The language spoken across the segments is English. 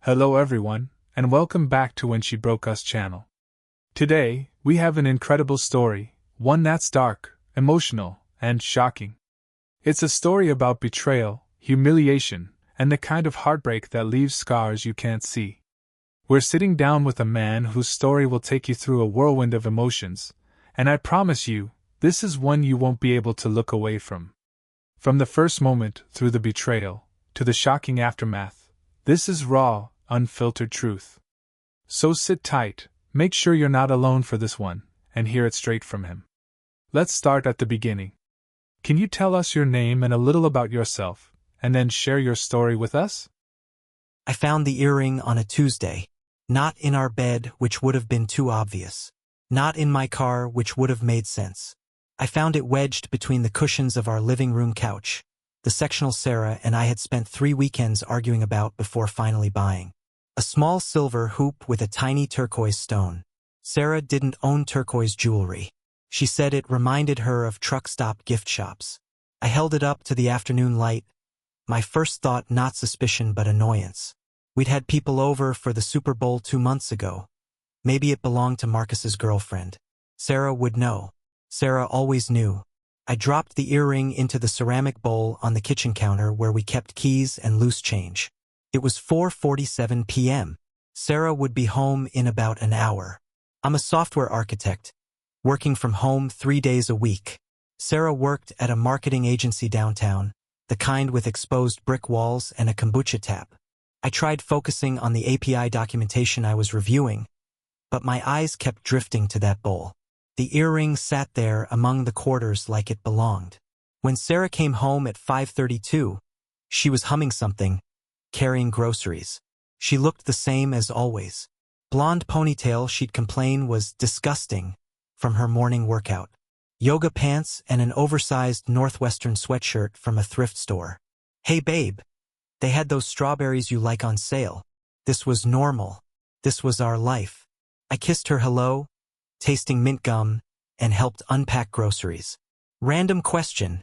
Hello everyone, and welcome back to When She Broke Us channel. Today, we have an incredible story, one that's dark, emotional, and shocking. It's a story about betrayal, humiliation, and the kind of heartbreak that leaves scars you can't see. We're sitting down with a man whose story will take you through a whirlwind of emotions, and I promise you, this is one you won't be able to look away from. From the first moment, through the betrayal, to the shocking aftermath, this is raw, unfiltered truth. So sit tight, make sure you're not alone for this one, and hear it straight from him. Let's start at the beginning. Can you tell us your name and a little about yourself, and then share your story with us? I found the earring on a Tuesday. Not in our bed, which would have been too obvious. Not in my car, which would have made sense. I found it wedged between the cushions of our living room couch, the sectional Sarah and I had spent 3 weekends arguing about before finally buying. A small silver hoop with a tiny turquoise stone. Sarah didn't own turquoise jewelry. She said it reminded her of truck stop gift shops. I held it up to the afternoon light. My first thought, not suspicion but annoyance. We'd had people over for the Super Bowl 2 months ago. Maybe it belonged to Marcus's girlfriend. Sarah would know. Sarah always knew. I dropped the earring into the ceramic bowl on the kitchen counter where we kept keys and loose change. It was 4:47 p.m. Sarah would be home in about an hour. I'm a software architect, working from home 3 days a week. Sarah worked at a marketing agency downtown, the kind with exposed brick walls and a kombucha tap. I tried focusing on the API documentation I was reviewing, but my eyes kept drifting to that bowl. The earring sat there among the quarters like it belonged. When Sarah came home at 5:32, she was humming something, carrying groceries. She looked the same as always. Blonde ponytail she'd complain was disgusting from her morning workout. Yoga pants and an oversized Northwestern sweatshirt from a thrift store. Hey babe, they had those strawberries you like on sale. This was normal. This was our life. I kissed her hello, tasting mint gum, and helped unpack groceries. Random question,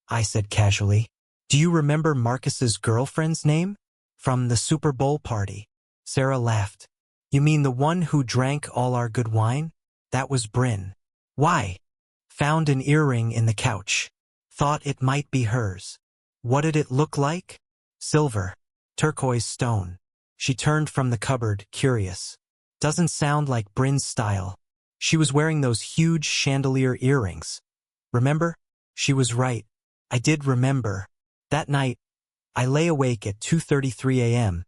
I said casually. Do you remember Marcus's girlfriend's name? From the Super Bowl party. Sarah laughed. You mean the one who drank all our good wine? That was Bryn. Why? Found an earring in the couch. Thought it might be hers. What did it look like? Silver. Turquoise stone. She turned from the cupboard, curious. Doesn't sound like Bryn's style. She was wearing those huge chandelier earrings. Remember? She was right. I did remember. That night, I lay awake at 2:33 a.m.,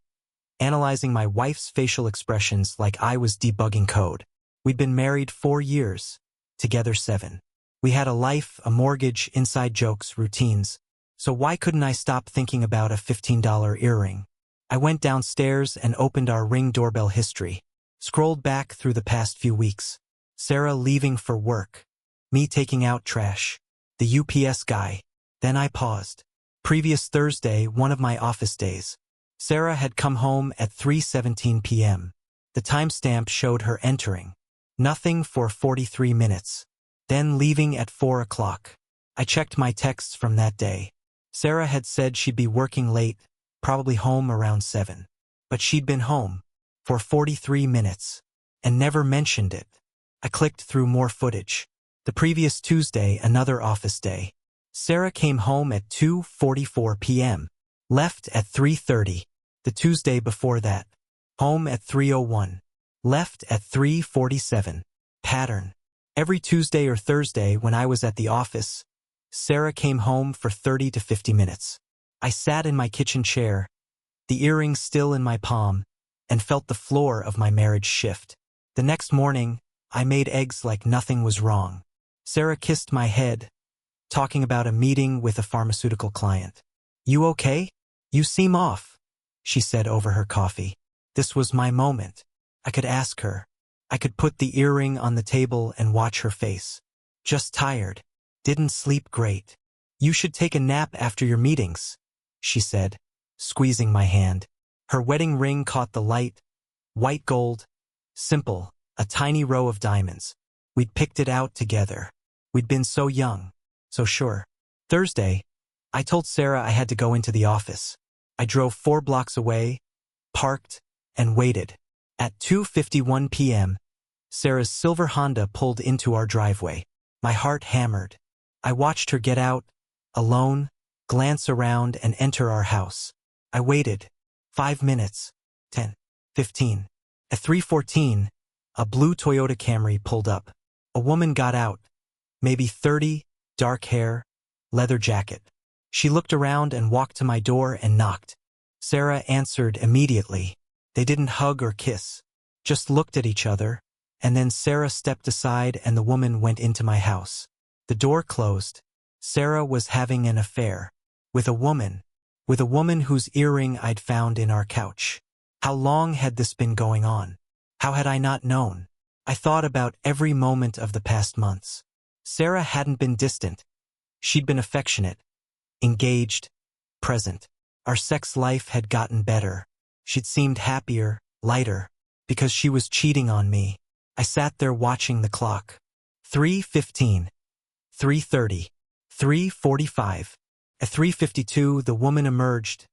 analyzing my wife's facial expressions like I was debugging code. We'd been married 4 years, together 7. We had a life, a mortgage, inside jokes, routines. So why couldn't I stop thinking about a $15 earring? I went downstairs and opened our Ring doorbell history. Scrolled back through the past few weeks. Sarah leaving for work. Me taking out trash. The UPS guy. Then I paused. Previous Thursday, one of my office days. Sarah had come home at 3:17 p.m. The timestamp showed her entering. Nothing for 43 minutes. Then leaving at 4 o'clock. I checked my texts from that day. Sarah had said she'd be working late, probably home around 7. But she'd been home for 43 minutes and never mentioned it. I clicked through more footage. The previous Tuesday, another office day. Sarah came home at 2:44 p.m. Left at 3:30. The Tuesday before that. Home at 3:01. Left at 3:47. Pattern. Every Tuesday or Thursday when I was at the office, Sarah came home for 30 to 50 minutes. I sat in my kitchen chair, the earring still in my palm, and felt the floor of my marriage shift. The next morning, I made eggs like nothing was wrong. Sarah kissed my head, talking about a meeting with a pharmaceutical client. You okay? You seem off, she said over her coffee. This was my moment. I could ask her. I could put the earring on the table and watch her face. Just tired. Didn't sleep great. You should take a nap after your meetings, she said, squeezing my hand. Her wedding ring caught the light. White gold. Simple. A tiny row of diamonds. We'd picked it out together. We'd been so young, so sure. Thursday, I told Sarah I had to go into the office. I drove 4 blocks away, parked, and waited. At 2:51 p.m., Sarah's silver Honda pulled into our driveway. My heart hammered. I watched her get out, alone, glance around and enter our house. I waited. 5 minutes. 10. 15. At 3:14, a blue Toyota Camry pulled up. A woman got out. Maybe 30, dark hair, leather jacket. She looked around and walked to my door and knocked. Sarah answered immediately. They didn't hug or kiss, just looked at each other, and then Sarah stepped aside and the woman went into my house. The door closed. Sarah was having an affair. With a woman whose earring I'd found in our couch. How long had this been going on? How had I not known? I thought about every moment of the past months. Sarah hadn't been distant. She'd been affectionate, engaged, present. Our sex life had gotten better. She'd seemed happier, lighter, because she was cheating on me. I sat there watching the clock. 3:15, 3:30, 3:45. At 3:52, the woman emerged,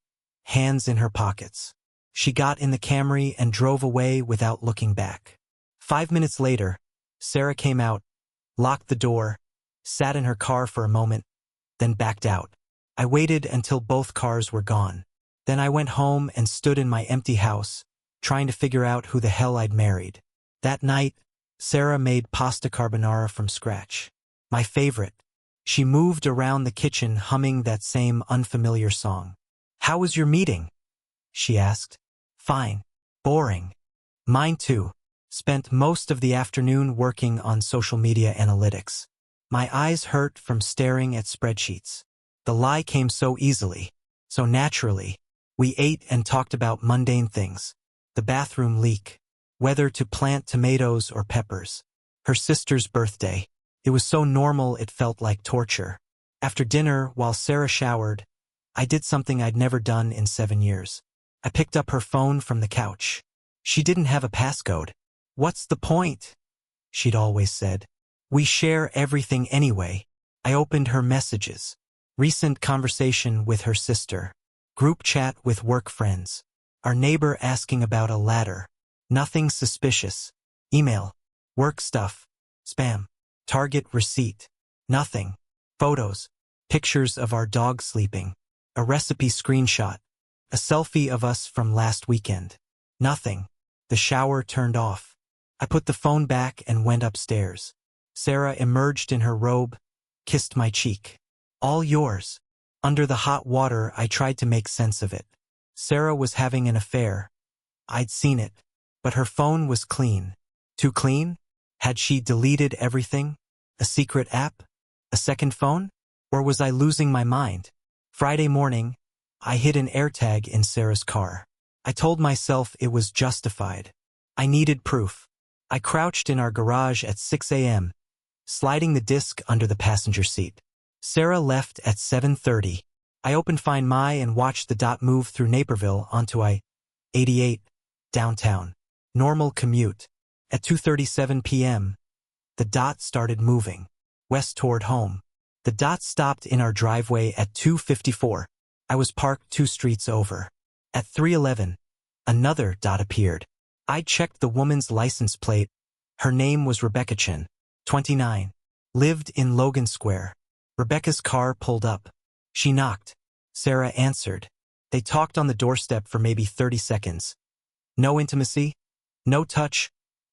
hands in her pockets. She got in the Camry and drove away without looking back. 5 minutes later, Sarah came out, locked the door, sat in her car for a moment, then backed out. I waited until both cars were gone. Then I went home and stood in my empty house, trying to figure out who the hell I'd married. That night, Sarah made pasta carbonara from scratch. My favorite. She moved around the kitchen humming that same unfamiliar song. "How was your meeting?" she asked. "Fine. Boring." Mine too. Spent most of the afternoon working on social media analytics. My eyes hurt from staring at spreadsheets. The lie came so easily, so naturally. We ate and talked about mundane things. The bathroom leak. Whether to plant tomatoes or peppers. Her sister's birthday. It was so normal it felt like torture. After dinner, while Sarah showered, I did something I'd never done in 7 years. I picked up her phone from the couch. She didn't have a passcode. "What's the point?" she'd always said. "We share everything anyway." I opened her messages. Recent conversation with her sister. Group chat with work friends. Our neighbor asking about a ladder. Nothing suspicious. Email. Work stuff. Spam. Target receipt. Nothing. Photos. Pictures of our dog sleeping. A recipe screenshot. A selfie of us from last weekend. Nothing. The shower turned off. I put the phone back and went upstairs. Sarah emerged in her robe, kissed my cheek. "All yours." Under the hot water, I tried to make sense of it. Sarah was having an affair. I'd seen it. But her phone was clean. Too clean? Had she deleted everything? A secret app? A second phone? Or was I losing my mind? Friday morning, I hid an AirTag in Sarah's car. I told myself it was justified. I needed proof. I crouched in our garage at 6 a.m., sliding the disc under the passenger seat. Sarah left at 7:30. I opened Find My and watched the dot move through Naperville onto I-88, downtown. Normal commute. At 2:37 p.m., the dot started moving, west toward home. The dot stopped in our driveway at 2:54. I was parked 2 streets over. At 3:11, another dot appeared. I checked the woman's license plate. Her name was Rebecca Chin, 29. Lived in Logan Square. Rebecca's car pulled up. She knocked. Sarah answered. They talked on the doorstep for maybe 30 seconds. No intimacy, no touch,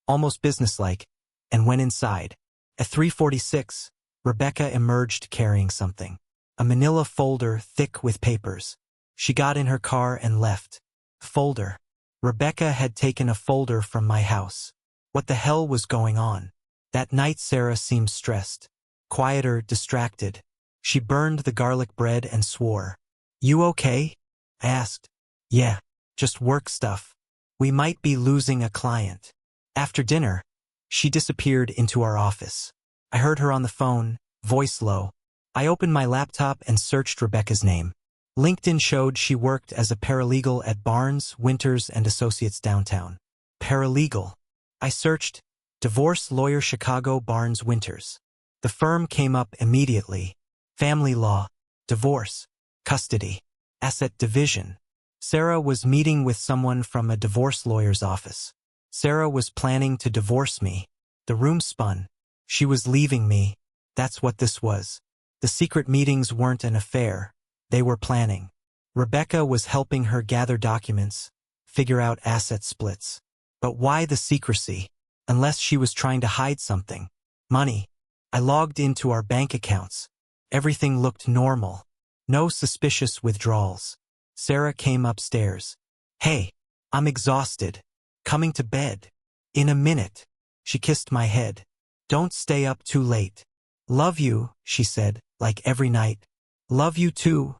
almost businesslike, and went inside. At 3:46, Rebecca emerged carrying something. A manila folder thick with papers. She got in her car and left. Folder. Rebecca had taken a folder from my house. What the hell was going on? That night Sarah seemed stressed. Quieter, distracted. She burned the garlic bread and swore. "You okay?" I asked. "Yeah, just work stuff. We might be losing a client." After dinner, she disappeared into our office. I heard her on the phone, voice low. I opened my laptop and searched Rebecca's name. LinkedIn showed she worked as a paralegal at Barnes, Winters and Associates downtown. Paralegal. I searched, divorce lawyer Chicago Barnes Winters. The firm came up immediately. Family law, divorce, custody, asset division. Sarah was meeting with someone from a divorce lawyer's office. Sarah was planning to divorce me. The room spun. She was leaving me. That's what this was. The secret meetings weren't an affair. They were planning. Rebecca was helping her gather documents, figure out asset splits. But why the secrecy? Unless she was trying to hide something. Money. I logged into our bank accounts. Everything looked normal. No suspicious withdrawals. Sarah came upstairs. Hey, I'm exhausted. Coming to bed. In a minute. She kissed my head. Don't stay up too late. Love you, she said, like every night. Love you too,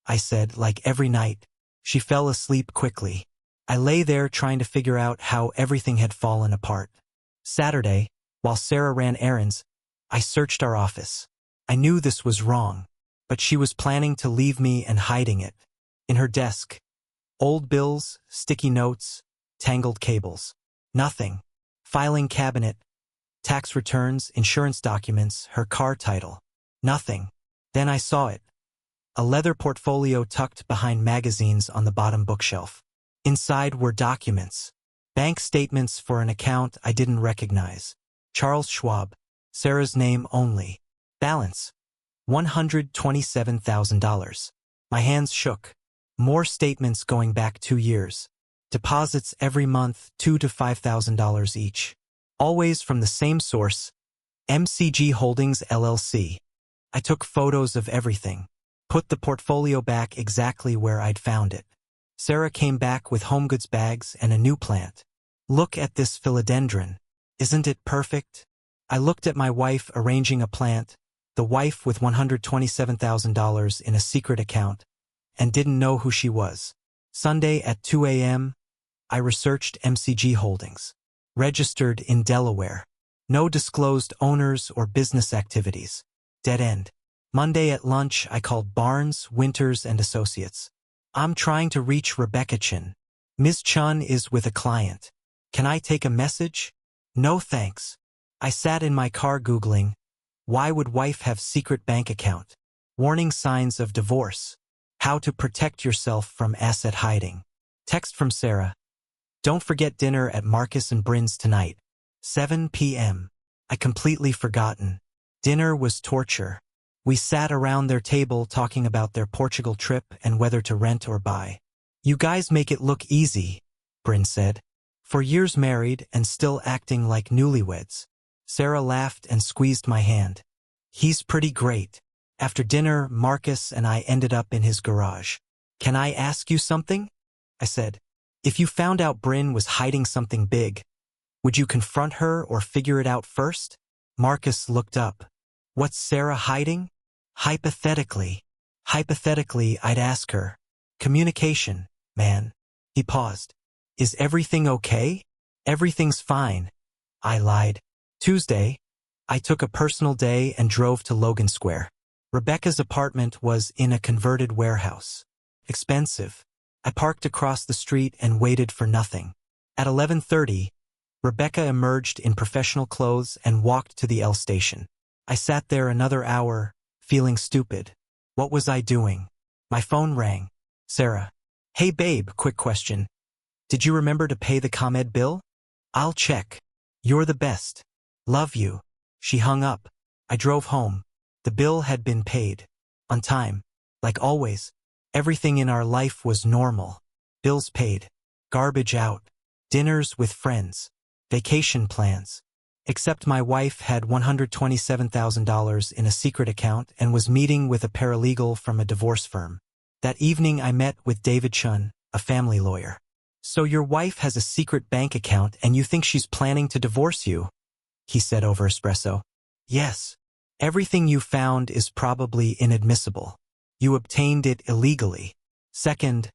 I said, like every night. She fell asleep quickly. I lay there trying to figure out how everything had fallen apart. Saturday, while Sarah ran errands, I searched our office. I knew this was wrong, but she was planning to leave me and hiding it. In her desk. Old bills, sticky notes, tangled cables. Nothing. Filing cabinet. Tax returns, insurance documents, her car title. Nothing. Then I saw it. A leather portfolio tucked behind magazines on the bottom bookshelf. Inside were documents. Bank statements for an account I didn't recognize. Charles Schwab. Sarah's name only. Balance. $127,000. My hands shook. More statements going back 2 years. Deposits every month, $2,000 to $5,000 each. Always from the same source, MCG Holdings LLC. I took photos of everything. Put the portfolio back exactly where I'd found it. Sarah came back with home goods bags and a new plant. Look at this philodendron. Isn't it perfect? I looked at my wife arranging a plant, the wife with $127,000 in a secret account, and didn't know who she was. Sunday at 2 a.m., I researched MCG Holdings. Registered in Delaware. No disclosed owners or business activities. Dead end. Monday at lunch, I called Barnes, Winters, and Associates. I'm trying to reach Rebecca Chin. Ms. Chun is with a client. Can I take a message? No thanks. I sat in my car Googling, why would wife have secret bank account? Warning signs of divorce. How to protect yourself from asset hiding. Text from Sarah. Don't forget dinner at Marcus and Bryn's tonight. 7 p.m. I completely forgotten. Dinner was torture. We sat around their table talking about their Portugal trip and whether to rent or buy. You guys make it look easy, Bryn said. For years married and still acting like newlyweds. Sarah laughed and squeezed my hand. He's pretty great. After dinner, Marcus and I ended up in his garage. Can I ask you something? I said. If you found out Bryn was hiding something big, would you confront her or figure it out first? Marcus looked up. What's Sarah hiding? Hypothetically, I'd ask her. Communication, man. He paused. Is everything okay? Everything's fine. I lied. Tuesday, I took a personal day and drove to Logan Square. Rebecca's apartment was in a converted warehouse. Expensive. I parked across the street and waited for nothing. At 11:30, Rebecca emerged in professional clothes and walked to the L station. I sat there another hour, feeling stupid. What was I doing? My phone rang. Sarah. Hey babe, quick question. Did you remember to pay the ComEd bill? I'll check. You're the best. Love you. She hung up. I drove home. The bill had been paid. On time. Like always. Everything in our life was normal. Bills paid. Garbage out. Dinners with friends. Vacation plans. Except my wife had $127,000 in a secret account and was meeting with a paralegal from a divorce firm. That evening I met with David Chun, a family lawyer. So your wife has a secret bank account and you think she's planning to divorce you? He said over espresso. Yes. Everything you found is probably inadmissible. You obtained it illegally. Second,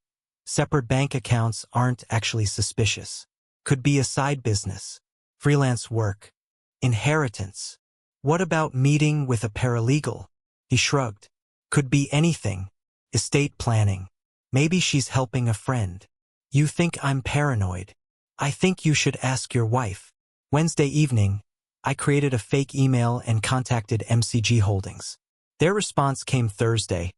separate bank accounts aren't actually suspicious. Could be a side business. Freelance work. Inheritance. What about meeting with a paralegal? He shrugged. Could be anything. Estate planning. Maybe she's helping a friend. You think I'm paranoid. I think you should ask your wife. Wednesday evening, I created a fake email and contacted MCG Holdings. Their response came Thursday.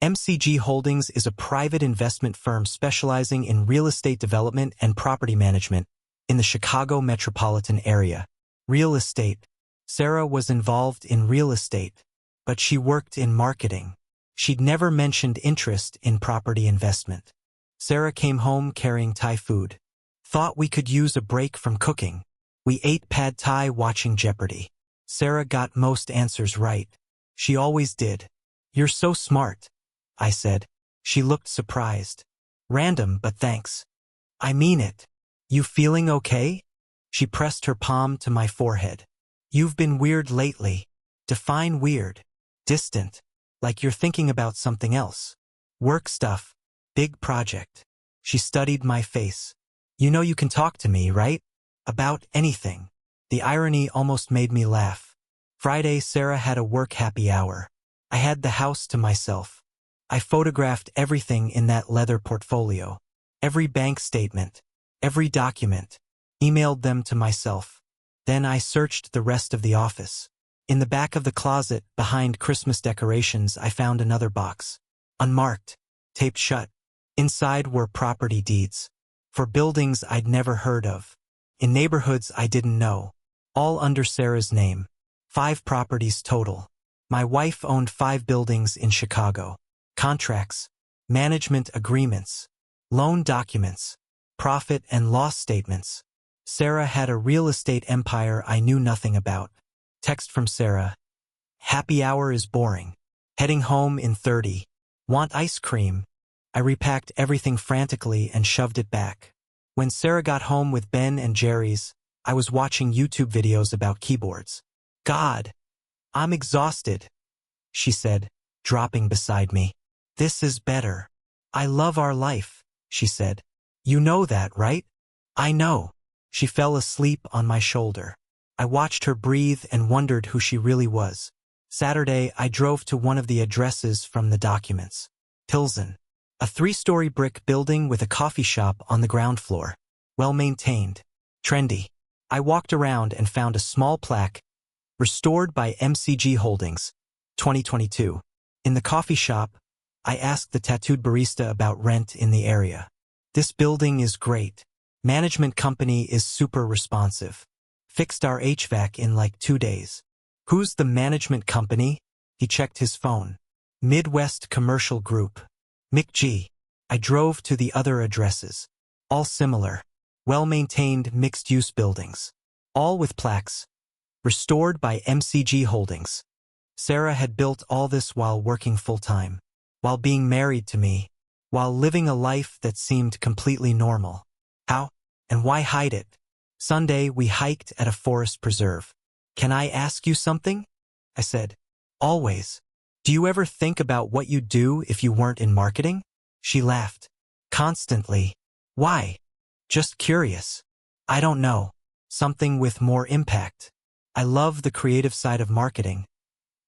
MCG Holdings is a private investment firm specializing in real estate development and property management in the Chicago metropolitan area. Real estate. Sarah was involved in real estate, but she worked in marketing. She'd never mentioned interest in property investment. Sarah came home carrying Thai food. Thought we could use a break from cooking. We ate pad Thai watching Jeopardy. Sarah got most answers right. She always did. You're so smart, I said. She looked surprised. Random, but thanks. I mean it. You feeling okay? She pressed her palm to my forehead. You've been weird lately. Define weird. Distant. Like you're thinking about something else. Work stuff. Big project. She studied my face. You know you can talk to me, right? About anything. The irony almost made me laugh. Friday, Sarah had a work happy hour. I had the house to myself. I photographed everything in that leather portfolio. Every bank statement. Every document. Emailed them to myself. Then I searched the rest of the office. In the back of the closet, behind Christmas decorations, I found another box. Unmarked. Taped shut. Inside were property deeds. For buildings I'd never heard of. In neighborhoods I didn't know. All under Sarah's name. 5 properties total. My wife owned 5 buildings in Chicago. Contracts. Management agreements. Loan documents. Profit and loss statements. Sarah had a real estate empire I knew nothing about. Text from Sarah. Happy hour is boring. Heading home in 30. Want ice cream? I repacked everything frantically and shoved it back. When Sarah got home with Ben and Jerry's, I was watching YouTube videos about keyboards. God, I'm exhausted, she said, dropping beside me. This is better. I love our life, she said. You know that, right? I know. She fell asleep on my shoulder. I watched her breathe and wondered who she really was. Saturday, I drove to one of the addresses from the documents. Pilsen. A 3-story brick building with a coffee shop on the ground floor. Well-maintained. Trendy. I walked around and found a small plaque. Restored by MCG Holdings. 2022. In the coffee shop, I asked the tattooed barista about rent in the area. This building is great. Management company is super responsive. Fixed our HVAC in like 2 days. Who's the management company? He checked his phone. Midwest Commercial Group. McG. I drove to the other addresses. All similar. Well-maintained mixed-use buildings. All with plaques. Restored by MCG Holdings. Sarah had built all this while working full-time. While being married to me. While living a life that seemed completely normal. How? And why hide it? Sunday, we hiked at a forest preserve. Can I ask you something? I said. Always. Do you ever think about what you'd do if you weren't in marketing? She laughed. Constantly. Why? Just curious. I don't know. Something with more impact. I love the creative side of marketing.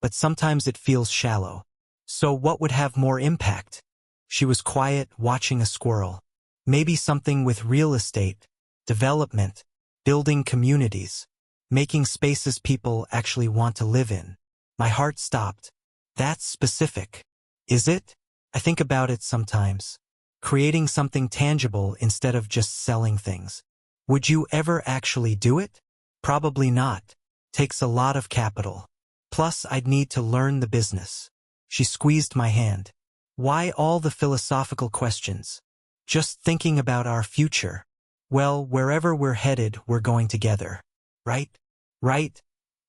But sometimes it feels shallow. So what would have more impact? She was quiet, watching a squirrel. Maybe something with real estate, development, building communities, making spaces people actually want to live in. My heart stopped. That's specific. Is it? I think about it sometimes. Creating something tangible instead of just selling things. Would you ever actually do it? Probably not. Takes a lot of capital. Plus, I'd need to learn the business. She squeezed my hand. Why all the philosophical questions? Just thinking about our future. Well, wherever we're headed, we're going together. Right? Right?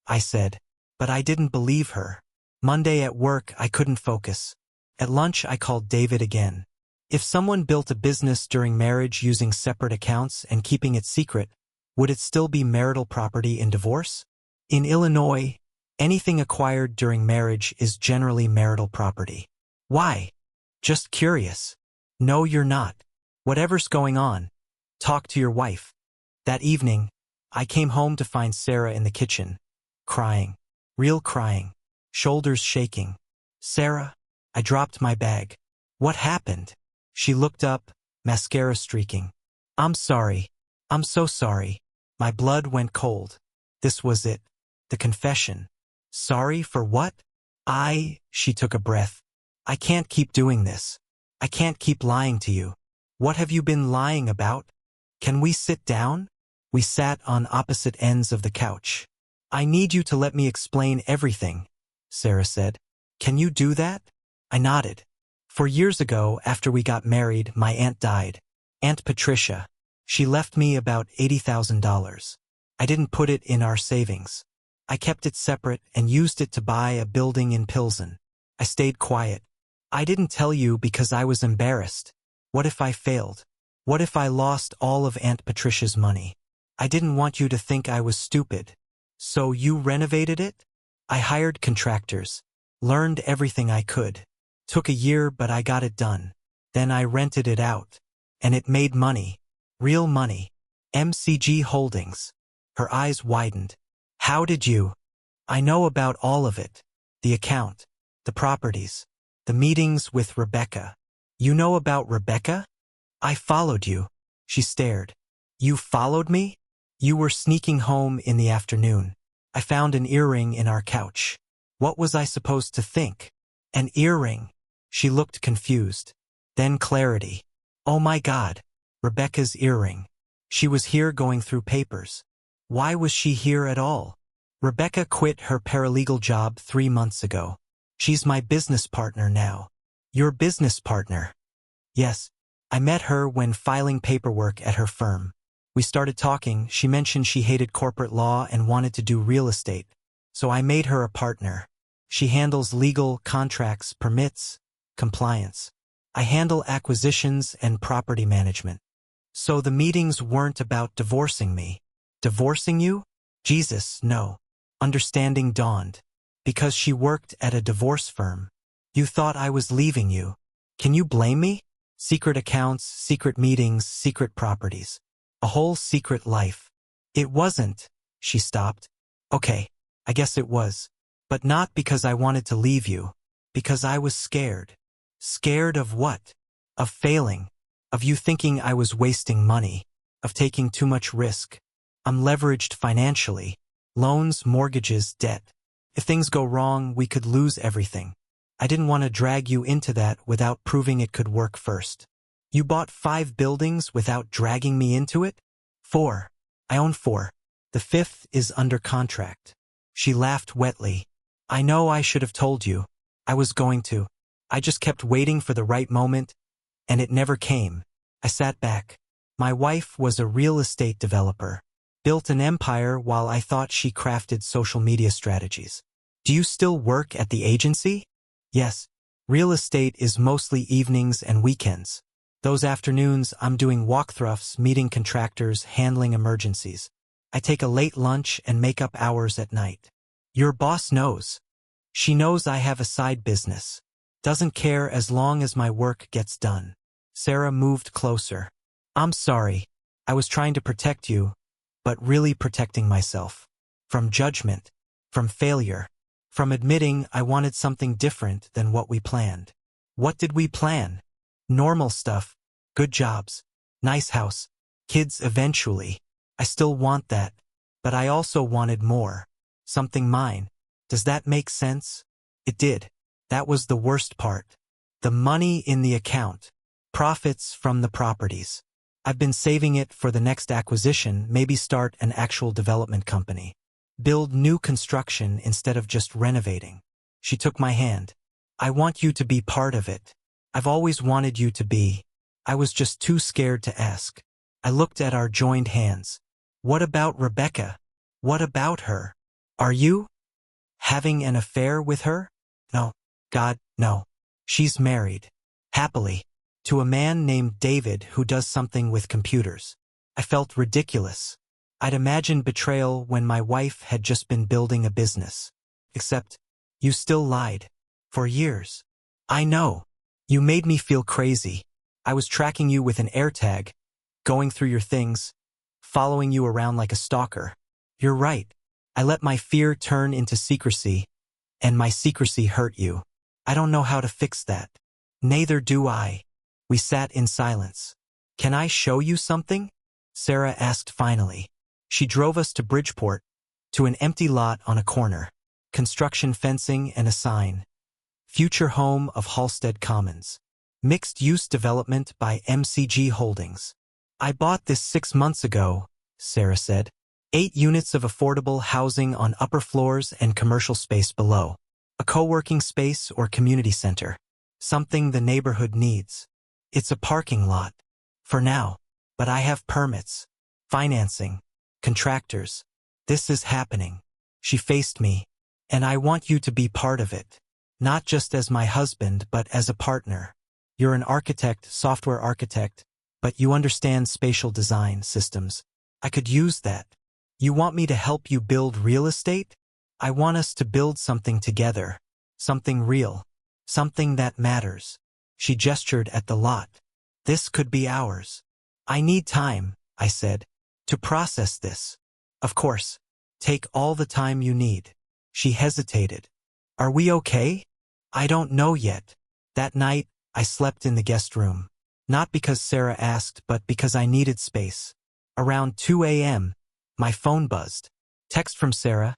I said. But I didn't believe her. Monday at work, I couldn't focus. At lunch, I called David again. If someone built a business during marriage using separate accounts and keeping it secret, would it still be marital property in divorce? In Illinois, anything acquired during marriage is generally marital property. Why? Just curious. No, you're not. Whatever's going on, talk to your wife. That evening, I came home to find Sarah in the kitchen, crying. Real crying. Shoulders shaking. Sarah? I dropped my bag. What happened? She looked up, mascara streaking. I'm sorry. I'm so sorry. My blood went cold. This was it. The confession. Sorry for what? She took a breath. I can't keep doing this. I can't keep lying to you. What have you been lying about? Can we sit down? We sat on opposite ends of the couch. I need you to let me explain everything, Sarah said. Can you do that? I nodded. 4 years ago, after we got married, my aunt died. Aunt Patricia. She left me about $80,000. I didn't put it in our savings. I kept it separate and used it to buy a building in Pilsen. I stayed quiet. I didn't tell you because I was embarrassed. What if I failed? What if I lost all of Aunt Patricia's money? I didn't want you to think I was stupid. So you renovated it? I hired contractors. Learned everything I could. Took a year, but I got it done. Then I rented it out. And it made money. Real money. MCG Holdings. Her eyes widened. How did you? I know about all of it. The account. The properties. The meetings with Rebecca. You know about Rebecca? I followed you. She stared. You followed me? You were sneaking home in the afternoon. I found an earring in our couch. What was I supposed to think? An earring. She looked confused. Then clarity. Oh my God. Rebecca's earring. She was here going through papers. Why was she here at all? Rebecca quit her paralegal job 3 months ago. She's my business partner now. Your business partner? Yes. I met her when filing paperwork at her firm. We started talking. She mentioned she hated corporate law and wanted to do real estate. So I made her a partner. She handles legal, contracts, permits, compliance. I handle acquisitions and property management. So the meetings weren't about divorcing me. Divorcing you? Jesus, no. Understanding dawned. Because she worked at a divorce firm. You thought I was leaving you. Can you blame me? Secret accounts, secret meetings, secret properties. A whole secret life. It wasn't. She stopped. Okay, I guess it was. But not because I wanted to leave you. Because I was scared. Scared of what? Of failing. Of you thinking I was wasting money. Of taking too much risk. I'm leveraged financially. Loans, mortgages, debt. If things go wrong, we could lose everything. I didn't want to drag you into that without proving it could work first. You bought 5 buildings without dragging me into it? 4. I own 4. The 5th is under contract. She laughed wetly. I know I should have told you. I was going to. I just kept waiting for the right moment, and it never came. I sat back. My wife was a real estate developer. Built an empire while I thought she crafted social media strategies. Do you still work at the agency? Yes. Real estate is mostly evenings and weekends. Those afternoons, I'm doing walkthroughs, meeting contractors, handling emergencies. I take a late lunch and make up hours at night. Your boss knows. She knows I have a side business. Doesn't care as long as my work gets done. Sarah moved closer. I'm sorry. I was trying to protect you, but really protecting myself. From judgment. From failure. From admitting I wanted something different than what we planned. What did we plan? Normal stuff. Good jobs. Nice house. Kids eventually. I still want that. But I also wanted more. Something mine. Does that make sense? It did. That was the worst part. The money in the account. Profits from the properties. I've been saving it for the next acquisition, maybe start an actual development company. Build new construction instead of just renovating. She took my hand. I want you to be part of it. I've always wanted you to be. I was just too scared to ask. I looked at our joined hands. What about Rebecca? What about her? Are you having an affair with her? No. God, no. She's married. Happily. To a man named David who does something with computers. I felt ridiculous. I'd imagined betrayal when my wife had just been building a business. Except, you still lied. For years. I know. You made me feel crazy. I was tracking you with an AirTag, going through your things, following you around like a stalker. You're right. I let my fear turn into secrecy, and my secrecy hurt you. I don't know how to fix that. Neither do I. We sat in silence. Can I show you something? Sarah asked finally. She drove us to Bridgeport, to an empty lot on a corner. Construction fencing and a sign. future home of Halstead Commons. Mixed-use development by MCG Holdings. I bought this 6 months ago, Sarah said. 8 units of affordable housing on upper floors and commercial space below. A co-working space or community center. Something the neighborhood needs. It's a parking lot. For now. But I have permits. Financing. Contractors. This is happening. She faced me. And I want you to be part of it. Not just as my husband, but as a partner. You're an architect, software architect, but you understand spatial design systems. I could use that. You want me to help you build real estate? I want us to build something together. Something real. Something that matters. She gestured at the lot. This could be ours. I need time, I said, to process this. Of course. Take all the time you need. She hesitated. Are we okay? I don't know yet. That night, I slept in the guest room. Not because Sarah asked, but because I needed space. Around 2 a.m., my phone buzzed. Text from Sarah.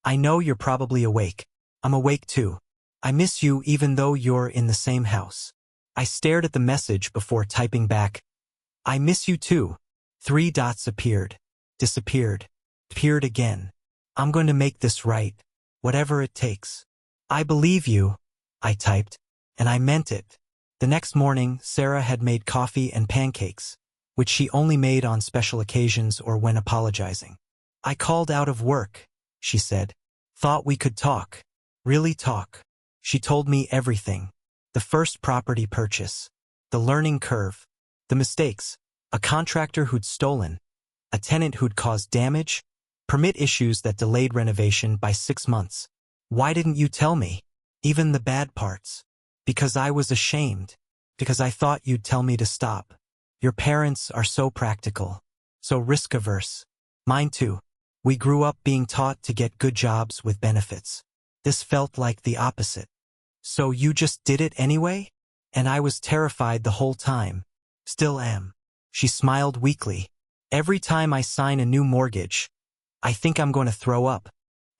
I know you're probably awake. I'm awake too. I miss you even though you're in the same house. I stared at the message before typing back. I miss you too. 3 dots appeared. Disappeared. Appeared again. I'm going to make this right. Whatever it takes. I believe you, I typed. And I meant it. The next morning, Sarah had made coffee and pancakes, which she only made on special occasions or when apologizing. I called out of work, she said. Thought we could talk. Really talk. She told me everything. The first property purchase. The learning curve. The mistakes. A contractor who'd stolen. A tenant who'd caused damage. Permit issues that delayed renovation by 6 months. Why didn't you tell me? Even the bad parts. Because I was ashamed. Because I thought you'd tell me to stop. Your parents are so practical. So risk-averse. Mine too. We grew up being taught to get good jobs with benefits. This felt like the opposite. So you just did it anyway? And I was terrified the whole time. Still am. She smiled weakly. Every time I sign a new mortgage, I think I'm going to throw up.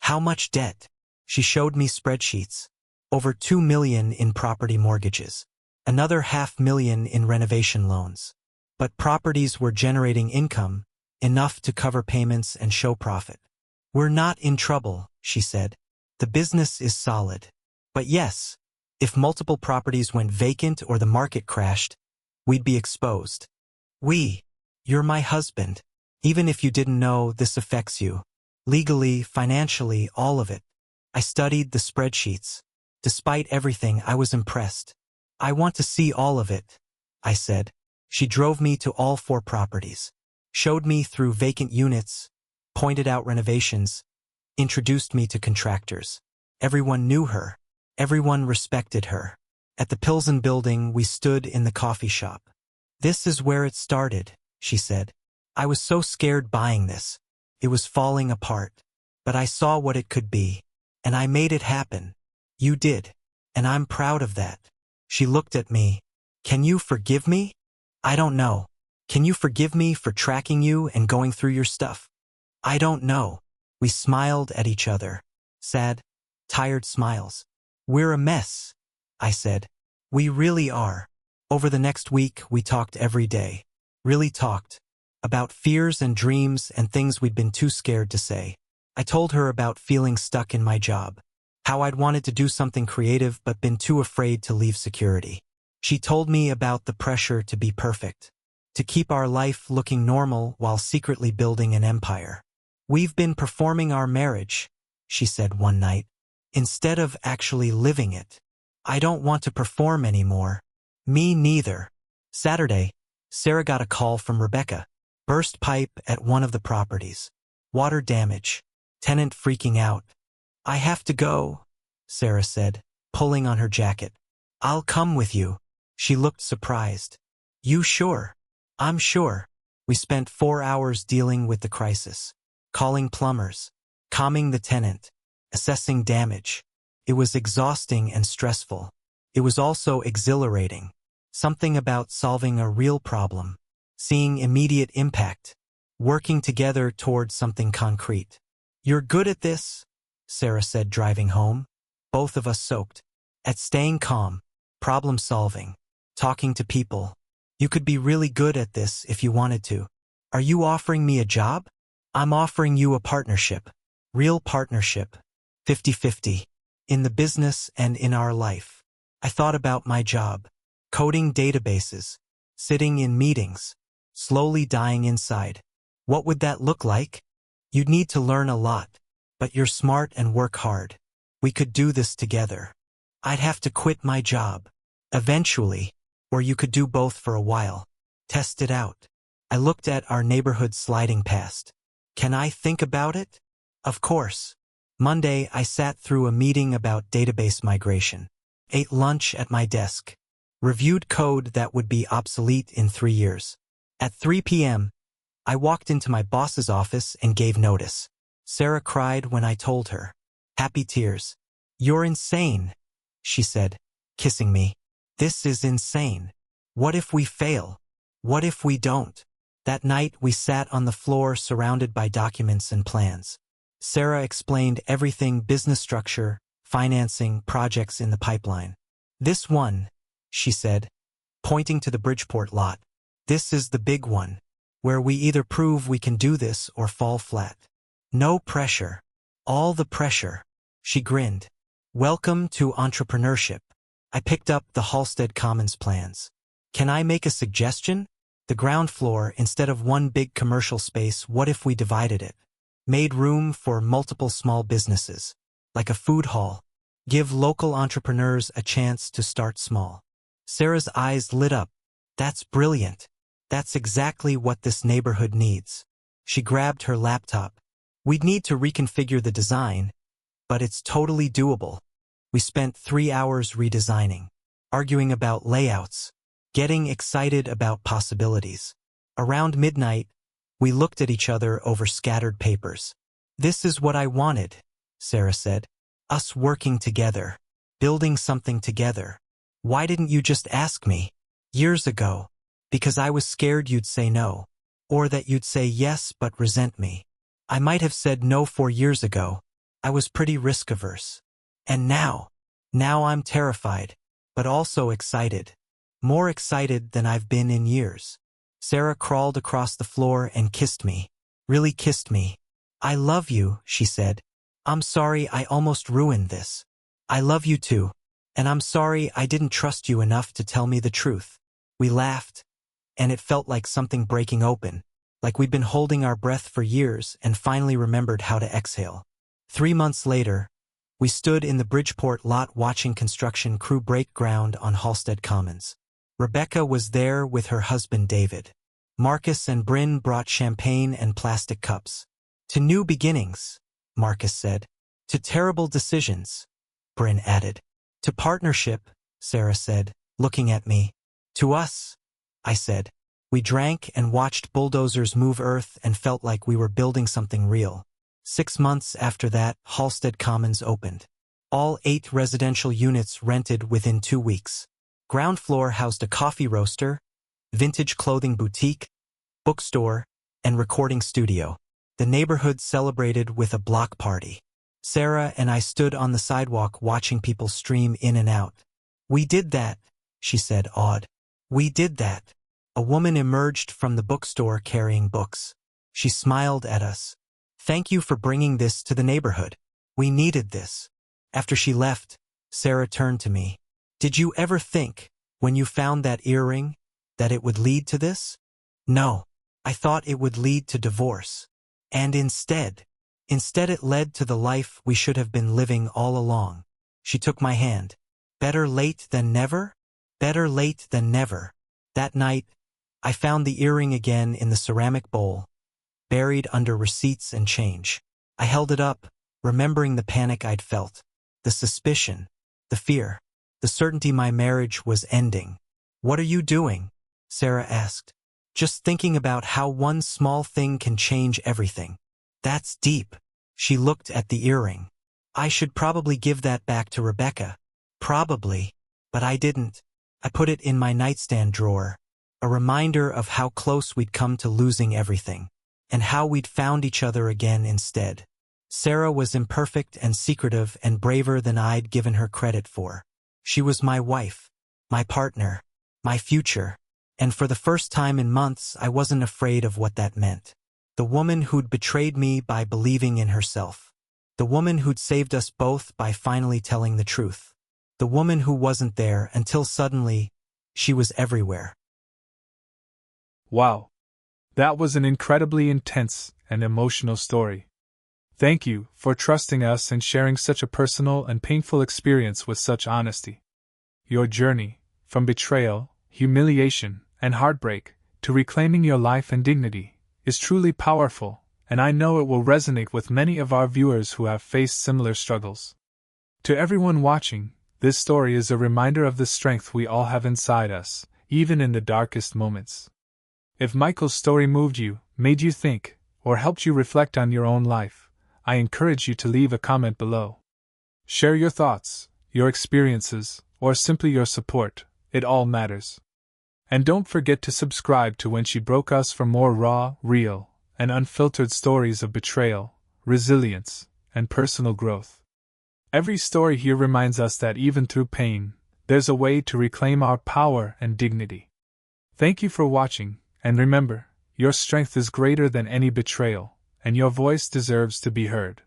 How much debt? She showed me spreadsheets. Over $2 million in property mortgages. Another $500,000 in renovation loans. But properties were generating income, enough to cover payments and show profit. We're not in trouble, she said. The business is solid. But yes, if multiple properties went vacant or the market crashed, we'd be exposed. You're my husband. Even if you didn't know, this affects you. Legally, financially, all of it. I studied the spreadsheets. Despite everything, I was impressed. I want to see all of it, I said. She drove me to all 4 properties. Showed me through vacant units, pointed out renovations, introduced me to contractors. Everyone knew her. Everyone respected her. At the Pilsen building, we stood in the coffee shop. This is where it started, she said. I was so scared buying this. It was falling apart. But I saw what it could be. And I made it happen. You did. And I'm proud of that. She looked at me. Can you forgive me? I don't know. Can you forgive me for tracking you and going through your stuff? I don't know. We smiled at each other. Sad, tired smiles. We're a mess, I said. We really are. Over the next week, we talked every day. Really talked. About fears and dreams and things we'd been too scared to say. I told her about feeling stuck in my job. How I'd wanted to do something creative but been too afraid to leave security. She told me about the pressure to be perfect. To keep our life looking normal while secretly building an empire. We've been performing our marriage, she said one night, instead of actually living it. I don't want to perform anymore. Me neither. Saturday, Sarah got a call from Rebecca. Burst pipe at one of the properties. Water damage. Tenant freaking out. I have to go, Sarah said, pulling on her jacket. I'll come with you. She looked surprised. You sure? I'm sure. We spent 4 hours dealing with the crisis. Calling plumbers. Calming the tenant. Assessing damage. It was exhausting and stressful. It was also exhilarating. Something about solving a real problem. Seeing immediate impact. Working together towards something concrete. You're good at this, Sarah said driving home. Both of us soaked. at staying calm, problem solving, talking to people. You could be really good at this if you wanted to. Are you offering me a job? I'm offering you a partnership. Real partnership. 50-50. In the business and in our life. I thought about my job. Coding databases. Sitting in meetings. Slowly dying inside. What would that look like? You'd need to learn a lot. But you're smart and work hard. We could do this together. I'd have to quit my job. Eventually. Or you could do both for a while. Test it out. I looked at our neighborhood sliding past. Can I think about it? Of course. Monday, I sat through a meeting about database migration. Ate lunch at my desk. Reviewed code that would be obsolete in 3 years. At 3 p.m., I walked into my boss's office and gave notice. Sarah cried when I told her. Happy tears. You're insane, she said, kissing me. This is insane. What if we fail? What if we don't? That night we sat on the floor surrounded by documents and plans. Sarah explained everything: business structure, financing, projects in the pipeline. This one, she said, pointing to the Bridgeport lot. This is the big one, where we either prove we can do this or fall flat. No pressure. All the pressure. She grinned. Welcome to entrepreneurship. I picked up the Halstead Commons plans. Can I make a suggestion? The ground floor, instead of one big commercial space, what if we divided it? Made room for multiple small businesses, like a food hall. Give local entrepreneurs a chance to start small. Sarah's eyes lit up. That's brilliant. That's exactly what this neighborhood needs. She grabbed her laptop. We'd need to reconfigure the design, but it's totally doable. We spent 3 hours redesigning, arguing about layouts, getting excited about possibilities. Around midnight, we looked at each other over scattered papers. This is what I wanted, Sarah said. Us working together, building something together. Why didn't you just ask me? Years ago. Because I was scared you'd say no. Or that you'd say yes but resent me. I might have said no 4 years ago. I was pretty risk-averse. And now I'm terrified, but also excited. More excited than I've been in years. Sarah crawled across the floor and kissed me. Really kissed me. I love you, she said. I'm sorry I almost ruined this. I love you too. And I'm sorry I didn't trust you enough to tell me the truth. We laughed, and it felt like something breaking open, like we'd been holding our breath for years and finally remembered how to exhale. 3 months later, we stood in the Bridgeport lot watching construction crew break ground on Halstead Commons. Rebecca was there with her husband David. Marcus and Bryn brought champagne and plastic cups. To new beginnings, Marcus said. To terrible decisions, Bryn added. To partnership, Sarah said, looking at me. To us, I said. We drank and watched bulldozers move earth and felt like we were building something real. 6 months after that, Halstead Commons opened. All 8 residential units rented within 2 weeks. Ground floor housed a coffee roaster, vintage clothing boutique, bookstore, and recording studio. The neighborhood celebrated with a block party. Sarah and I stood on the sidewalk watching people stream in and out. We did that, she said, awed. We did that. A woman emerged from the bookstore carrying books. She smiled at us. Thank you for bringing this to the neighborhood. We needed this. After she left, Sarah turned to me. Did you ever think, when you found that earring, that it would lead to this? No. I thought it would lead to divorce. And instead it led to the life we should have been living all along. She took my hand. Better late than never? Better late than never. That night, I found the earring again in the ceramic bowl, buried under receipts and change. I held it up, remembering the panic I'd felt, the suspicion, the fear, the certainty my marriage was ending. What are you doing? Sarah asked. Just thinking about how one small thing can change everything. That's deep. She looked at the earring. I should probably give that back to Rebecca. Probably. But I didn't. I put it in my nightstand drawer. A reminder of how close we'd come to losing everything. And how we'd found each other again instead. Sarah was imperfect and secretive and braver than I'd given her credit for. She was my wife, my partner, my future, and for the first time in months I wasn't afraid of what that meant. The woman who'd betrayed me by believing in herself. The woman who'd saved us both by finally telling the truth. The woman who wasn't there until suddenly, she was everywhere. Wow. That was an incredibly intense and emotional story. Thank you for trusting us and sharing such a personal and painful experience with such honesty. Your journey, from betrayal, humiliation, and heartbreak, to reclaiming your life and dignity, is truly powerful, and I know it will resonate with many of our viewers who have faced similar struggles. To everyone watching, this story is a reminder of the strength we all have inside us, even in the darkest moments. If Michael's story moved you, made you think, or helped you reflect on your own life, I encourage you to leave a comment below. Share your thoughts, your experiences, or simply your support, it all matters. And don't forget to subscribe to When She Broke Us for more raw, real, and unfiltered stories of betrayal, resilience, and personal growth. Every story here reminds us that even through pain, there's a way to reclaim our power and dignity. Thank you for watching, and remember, your strength is greater than any betrayal, and your voice deserves to be heard.